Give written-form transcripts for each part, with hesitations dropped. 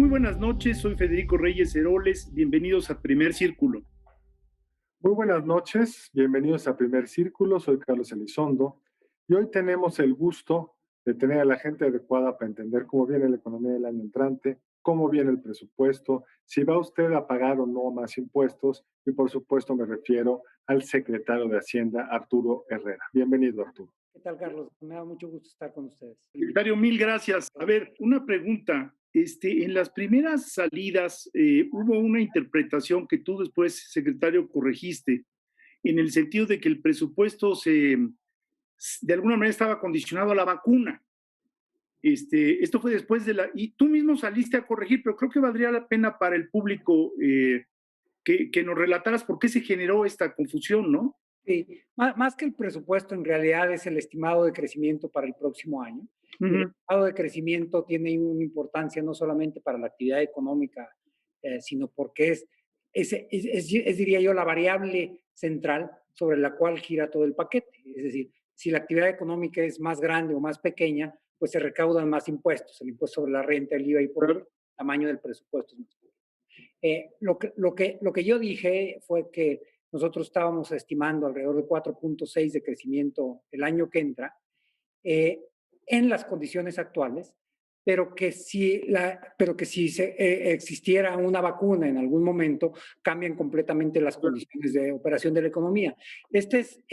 Muy buenas noches, soy Federico Reyes Heroles, bienvenidos a Primer Círculo. Muy buenas noches, bienvenidos a Primer Círculo, soy Carlos Elizondo y hoy tenemos el gusto de tener a la gente adecuada para entender cómo viene la economía del año entrante, cómo viene el presupuesto, si va usted a pagar o no más impuestos y por supuesto me refiero al secretario de Hacienda, Arturo Herrera. Bienvenido, Arturo. ¿Qué tal, Carlos? Me da mucho gusto estar con ustedes. Secretario, mil gracias. A ver, una pregunta. En las primeras salidas hubo una interpretación que tú después, secretario, corregiste, en el sentido de que el presupuesto de alguna manera estaba condicionado a la vacuna. Esto fue después de la... Y tú mismo saliste a corregir, pero creo que valdría la pena para el público que nos relataras por qué se generó esta confusión, ¿no? Sí, más que el presupuesto, en realidad es el estimado de crecimiento para el próximo año. Y el estimado de crecimiento tiene una importancia no solamente para la actividad económica, sino porque diría yo, la variable central sobre la cual gira todo el paquete. Es decir, si la actividad económica es más grande o más pequeña, pues se recaudan más impuestos, el impuesto sobre la renta, el IVA, y por el tamaño del presupuesto es más pequeño. Lo que yo dije fue que nosotros estábamos estimando alrededor de 4.6 de crecimiento el año que entra, en las condiciones actuales, pero que si existiera una vacuna en algún momento, cambian completamente las condiciones de operación de la economía. Esta es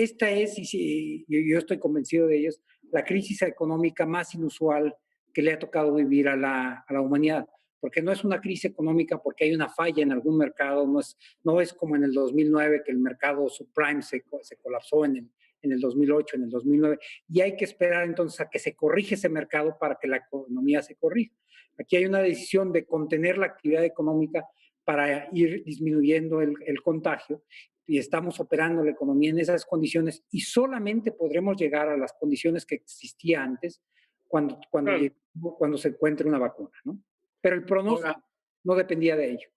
y yo estoy convencido de ellos, la crisis económica más inusual que le ha tocado vivir a la humanidad, porque no es una crisis económica porque hay una falla en algún mercado, no es como en el 2009 que el mercado subprime se colapsó en el 2008, en el 2009, y hay que esperar entonces a que se corrige ese mercado para que la economía se corrija. Aquí hay una decisión de contener la actividad económica para ir disminuyendo el contagio, y estamos operando la economía en esas condiciones, y solamente podremos llegar a las condiciones que existía antes cuando se encuentre una vacuna, ¿no? Pero el pronóstico no dependía de ello.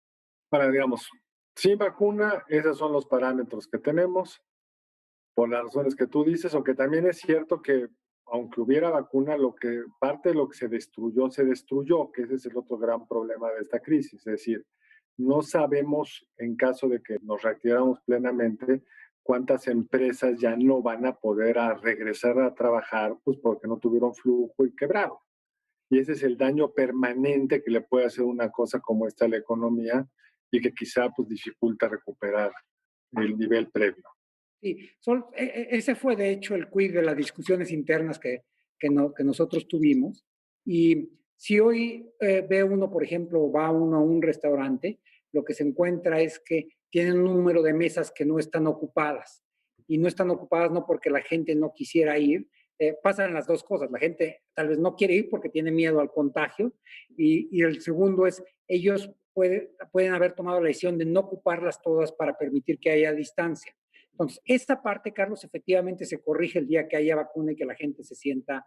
Digamos, sin vacuna, esos son los parámetros que tenemos, por las razones que tú dices, aunque también es cierto que aunque hubiera vacuna, parte de lo que se destruyó, que ese es el otro gran problema de esta crisis. Es decir, no sabemos, en caso de que nos reactiváramos plenamente, cuántas empresas ya no van a poder regresar a trabajar, pues porque no tuvieron flujo y quebraron. Y ese es el daño permanente que le puede hacer una cosa como esta a la economía y que quizá pues dificulta recuperar el nivel previo. Sí, ese fue de hecho el quid de las discusiones internas que nosotros tuvimos. Y si hoy ve uno, por ejemplo, va uno a un restaurante, lo que se encuentra es que tienen un número de mesas que no están ocupadas. Y no están ocupadas no porque la gente no quisiera ir, pasan las dos cosas. La gente tal vez no quiere ir porque tiene miedo al contagio, y el segundo es, ellos pueden haber tomado la decisión de no ocuparlas todas para permitir que haya distancia. Entonces, esta parte, Carlos, efectivamente se corrige el día que haya vacuna y que la gente se sienta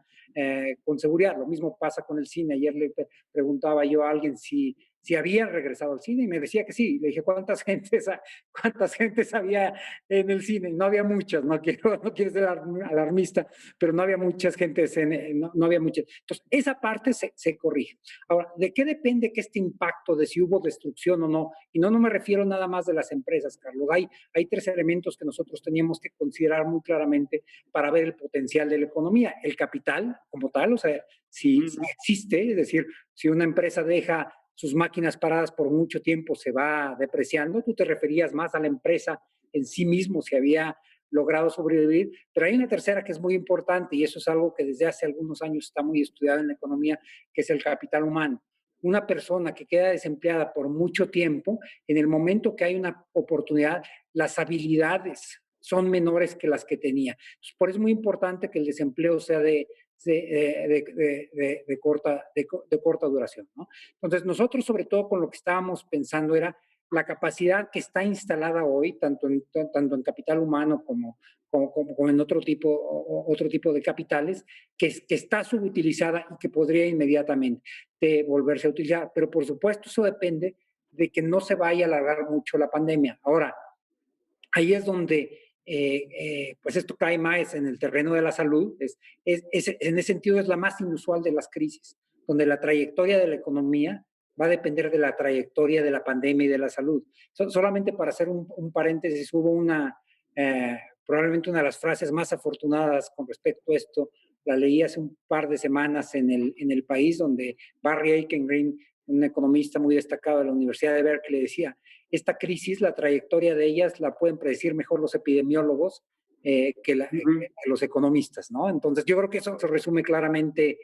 con seguridad. Lo mismo pasa con el cine. Ayer le preguntaba yo a alguien si había regresado al cine y me decía que sí. Le dije, ¿cuántas gentes había en el cine? No había muchas, no quiero ser alarmista, pero no había muchas gentes, no había muchas. Entonces, esa parte se corrige. Ahora, ¿de qué depende que este impacto de si hubo destrucción o no? Y no me refiero nada más de las empresas, Carlos. Hay tres elementos que nosotros teníamos que considerar muy claramente para ver el potencial de la economía. El capital como tal, o sea, si existe, es decir, si una empresa deja sus máquinas paradas por mucho tiempo, se va depreciando. Tú te referías más a la empresa en sí mismo, si había logrado sobrevivir, pero hay una tercera que es muy importante, y eso es algo que desde hace algunos años está muy estudiado en la economía, que es el capital humano. Una persona que queda desempleada por mucho tiempo, en el momento que hay una oportunidad, las habilidades son menores que las que tenía. Por eso es muy importante que el desempleo sea de corta duración, ¿no? Entonces, nosotros sobre todo con lo que estábamos pensando era la capacidad que está instalada hoy, tanto en capital humano como en otro tipo de capitales, que está subutilizada y que podría inmediatamente volverse a utilizar. Pero por supuesto eso depende de que no se vaya a alargar mucho la pandemia. Ahora, ahí es donde pues esto cae más en el terreno de la salud. En ese sentido es la más inusual de las crisis, donde la trayectoria de la economía va a depender de la trayectoria de la pandemia y de la salud. Solamente para hacer un paréntesis, hubo probablemente una de las frases más afortunadas con respecto a esto, la leí hace un par de semanas en el País, donde Barry Eichengreen, un economista muy destacado de la Universidad de Berkeley, decía, esta crisis, la trayectoria de ellas la pueden predecir mejor los epidemiólogos que los economistas, ¿no? Entonces, yo creo que eso resume claramente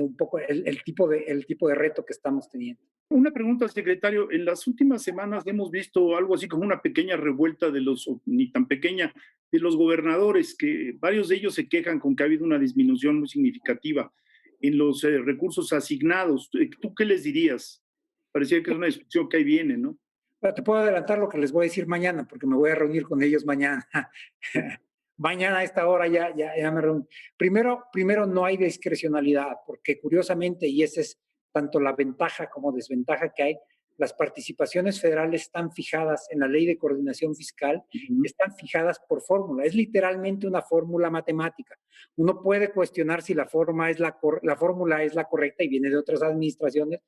un poco el tipo de reto que estamos teniendo. Una pregunta, secretario. En las últimas semanas hemos visto algo así como una pequeña revuelta de los, o ni tan pequeña, de los gobernadores, que varios de ellos se quejan con que ha habido una disminución muy significativa en los recursos asignados. ¿Tú qué les dirías? Parecía que es una discusión que ahí viene, ¿no? Pero te puedo adelantar lo que les voy a decir mañana, porque me voy a reunir con ellos mañana. Mañana a esta hora ya me reúno. Primero, no hay discrecionalidad, porque curiosamente, y esa es tanto la ventaja como desventaja que hay, las participaciones federales están fijadas en la Ley de Coordinación Fiscal, están fijadas por fórmula. Es literalmente una fórmula matemática. Uno puede cuestionar si la fórmula es la correcta y viene de otras administraciones,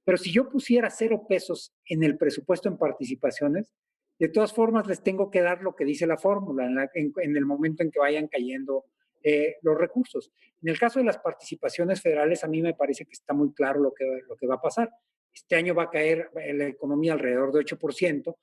pero si yo pusiera 0 pesos en el presupuesto en participaciones, de todas formas les tengo que dar lo que dice la fórmula en el momento en que vayan cayendo los recursos. En el caso de las participaciones federales, a mí me parece que está muy claro lo que va a pasar. Este año va a caer la economía alrededor de 8%,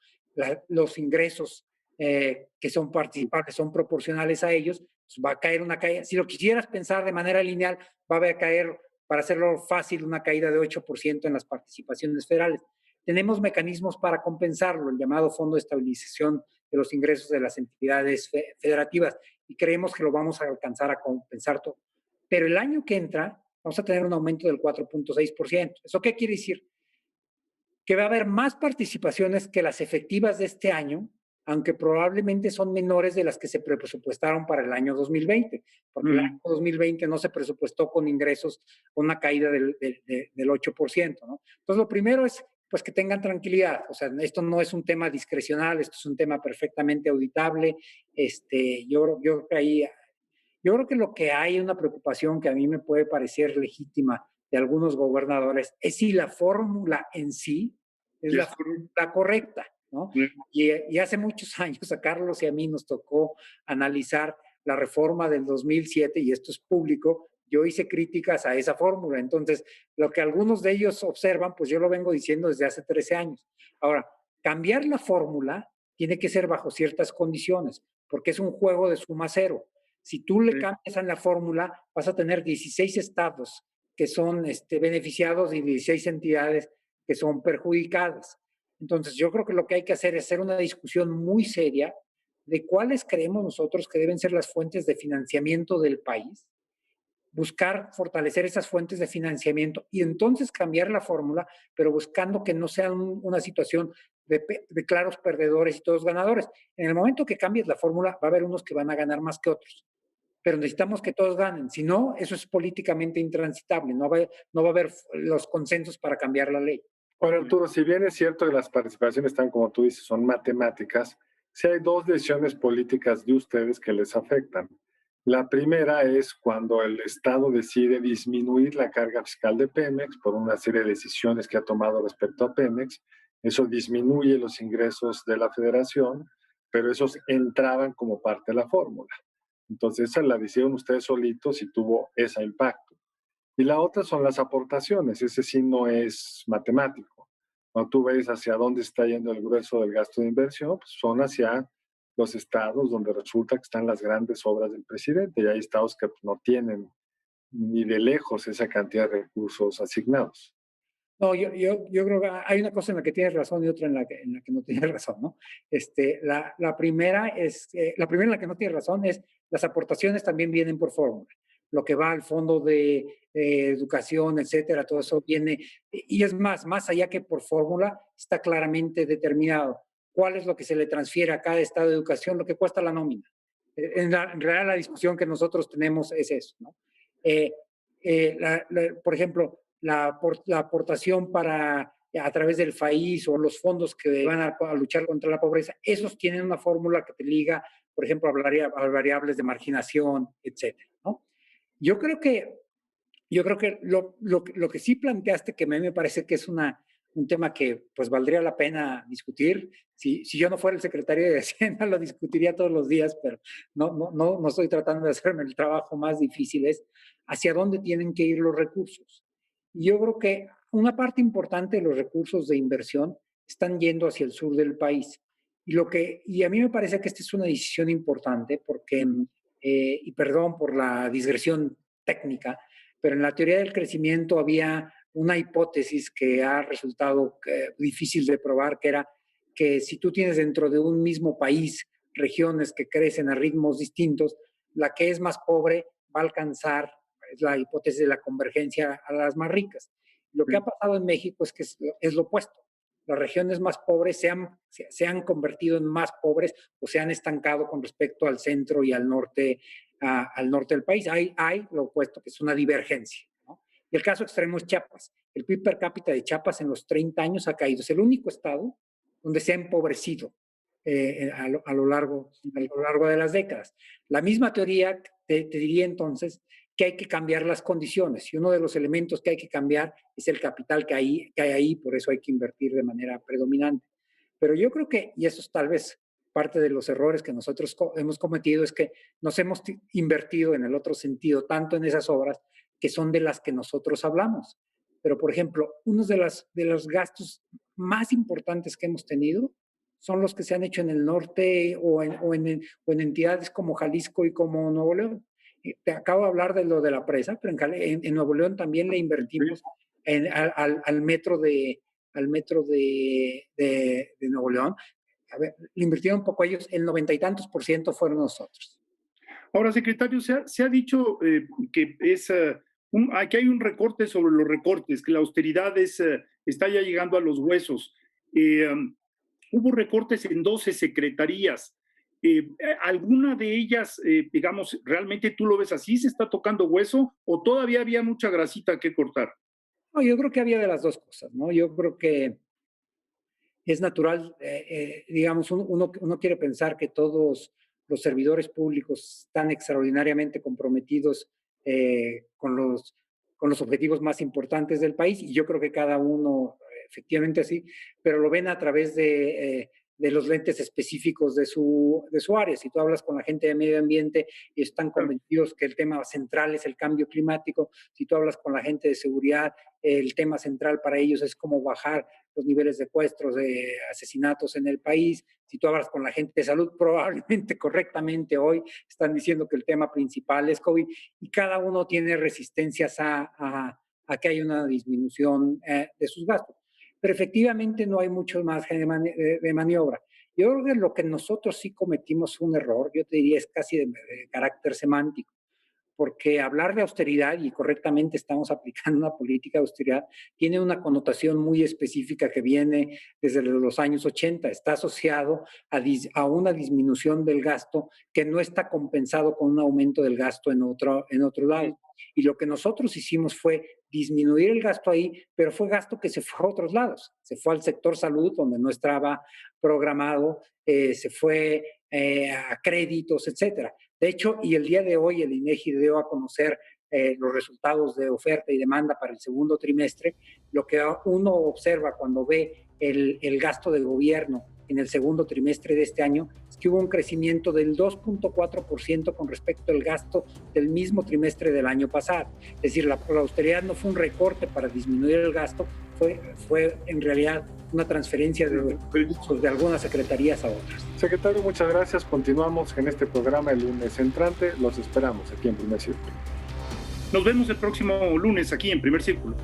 los ingresos que son participables son proporcionales a ellos, pues va a caer una caída. Si lo quisieras pensar de manera lineal, va a caer, para hacerlo fácil, una caída de 8% en las participaciones federales. Tenemos mecanismos para compensarlo, el llamado Fondo de Estabilización de los Ingresos de las Entidades Federativas, y creemos que lo vamos a alcanzar a compensar todo. Pero el año que entra vamos a tener un aumento del 4.6%. ¿Eso qué quiere decir? Que va a haber más participaciones que las efectivas de este año, aunque probablemente son menores de las que se presupuestaron para el año 2020, porque el año 2020 no se presupuestó con ingresos, con una caída del 8%, ¿no? Entonces, lo primero es pues que tengan tranquilidad. O sea, esto no es un tema discrecional, esto es un tema perfectamente auditable. Yo creo que lo que hay, una preocupación que a mí me puede parecer legítima de algunos gobernadores, es si la fórmula en sí es la fórmula correcta, ¿no? Y hace muchos años a Carlos y a mí nos tocó analizar la reforma del 2007, y esto es público. Yo hice críticas a esa fórmula. Entonces, lo que algunos de ellos observan, pues yo lo vengo diciendo desde hace 13 años. Ahora, cambiar la fórmula tiene que ser bajo ciertas condiciones, porque es un juego de suma cero. Si tú le cambias a la fórmula, vas a tener 16 estados que son beneficiados y 16 entidades que son perjudicadas. Entonces, yo creo que lo que hay que hacer es hacer una discusión muy seria de cuáles creemos nosotros que deben ser las fuentes de financiamiento del país, buscar fortalecer esas fuentes de financiamiento y entonces cambiar la fórmula, pero buscando que no sea una situación de claros perdedores y todos ganadores. En el momento que cambies la fórmula, va a haber unos que van a ganar más que otros, pero necesitamos que todos ganen. Si no, eso es políticamente intransitable. No va a haber los consensos para cambiar la ley. Bueno, Arturo, si bien es cierto que las participaciones están, como tú dices, son matemáticas, sí hay 2 decisiones políticas de ustedes que les afectan. La primera es cuando el Estado decide disminuir la carga fiscal de Pemex por una serie de decisiones que ha tomado respecto a Pemex. Eso disminuye los ingresos de la federación, pero esos entraban como parte de la fórmula. Entonces, esa la decidieron ustedes solitos y tuvo ese impacto. Y la otra son las aportaciones, ese sí no es matemático. Cuando tú ves hacia dónde está yendo el grueso del gasto de inversión, pues son hacia los estados donde resulta que están las grandes obras del presidente, y hay estados que no tienen ni de lejos esa cantidad de recursos asignados. No, yo creo que hay una cosa en la que tienes razón y otra en la que no tienes razón, ¿no? La primera en la que no tienes razón es las aportaciones también vienen por fórmula. Lo que va al fondo de educación, etcétera, todo eso viene, y es más allá que por fórmula, está claramente determinado cuál es lo que se le transfiere a cada estado de educación, lo que cuesta la nómina. En realidad la discusión que nosotros tenemos es eso, ¿no? Por ejemplo, la aportación a través del FAIS o los fondos que van a luchar contra la pobreza, esos tienen una fórmula que te liga, por ejemplo, a variables de marginación, etcétera, ¿no? Yo creo que lo que sí planteaste, que a mí me parece que es una un tema que pues valdría la pena discutir. Si yo no fuera el secretario de Hacienda, lo discutiría todos los días, pero no estoy tratando de hacerme el trabajo más difícil, es hacia dónde tienen que ir los recursos. Y yo creo que una parte importante de los recursos de inversión están yendo hacia el sur del país. Y a mí me parece que esta es una decisión importante porque, y perdón por la digresión técnica, pero en la teoría del crecimiento había una hipótesis que ha resultado difícil de probar, que era que si tú tienes dentro de un mismo país regiones que crecen a ritmos distintos, la que es más pobre va a alcanzar, es la hipótesis de la convergencia, a las más ricas. Lo que ha pasado en México es que es lo opuesto. Las regiones más pobres se han convertido en más pobres o se han estancado con respecto al centro y al norte del país. Hay lo opuesto, que es una divergencia, ¿no? Y el caso extremo es Chiapas. El PIB per cápita de Chiapas en los 30 años ha caído. Es el único estado donde se ha empobrecido a lo largo de las décadas. La misma teoría te diría entonces que hay que cambiar las condiciones, y uno de los elementos que hay que cambiar es el capital que hay ahí, por eso hay que invertir de manera predominante. Pero yo creo que, y eso es tal vez parte de los errores que nosotros hemos cometido, es que nos hemos invertido en el otro sentido, tanto en esas obras que son de las que nosotros hablamos. Pero, por ejemplo, uno de los gastos más importantes que hemos tenido son los que se han hecho en el norte o en entidades como Jalisco y como Nuevo León. Te acabo de hablar de lo de la presa, pero en Nuevo León también le invertimos al metro de Nuevo León. A ver, le invirtieron un poco ellos, el 90 y tantos % fueron nosotros. Ahora, secretario, se ha dicho que aquí hay un recorte sobre los recortes, que la austeridad está ya llegando a los huesos. Hubo recortes en 12 secretarías. ¿Alguna de ellas, digamos, realmente tú lo ves así, se está tocando hueso o todavía había mucha grasita que cortar? No, yo creo que había de las dos cosas, ¿no? Yo creo que es natural, digamos, uno quiere pensar que todos los servidores públicos están extraordinariamente comprometidos con los objetivos más importantes del país, y yo creo que cada uno efectivamente sí, pero lo ven a través de los lentes específicos de su área. Si tú hablas con la gente de medio ambiente y están convencidos que el tema central es el cambio climático, si tú hablas con la gente de seguridad, el tema central para ellos es cómo bajar los niveles de secuestros, de asesinatos en el país. Si tú hablas con la gente de salud, probablemente correctamente hoy están diciendo que el tema principal es COVID, y cada uno tiene resistencias a que haya una disminución de sus gastos. Pero efectivamente no hay mucho más de maniobra. Yo creo que lo que nosotros sí cometimos un error, yo te diría, es casi de carácter semántico, porque hablar de austeridad, y correctamente estamos aplicando una política de austeridad, tiene una connotación muy específica que viene desde los años 80, está asociado a una disminución del gasto que no está compensado con un aumento del gasto en otro lado. Y lo que nosotros hicimos fue disminuir el gasto ahí, pero fue gasto que se fue a otros lados. Se fue al sector salud, donde no estaba programado, se fue a créditos, etcétera. De hecho, y el día de hoy el INEGI dio a conocer los resultados de oferta y demanda para el segundo trimestre. Lo que uno observa cuando ve el gasto del gobierno en el segundo trimestre de este año es que hubo un crecimiento del 2.4% con respecto al gasto del mismo trimestre del año pasado. Es decir, la austeridad no fue un recorte para disminuir el gasto, fue en realidad una transferencia de algunas secretarías a otras. Secretario, muchas gracias. Continuamos en este programa el lunes entrante. Los esperamos aquí en Primer Círculo. Nos vemos el próximo lunes aquí en Primer Círculo.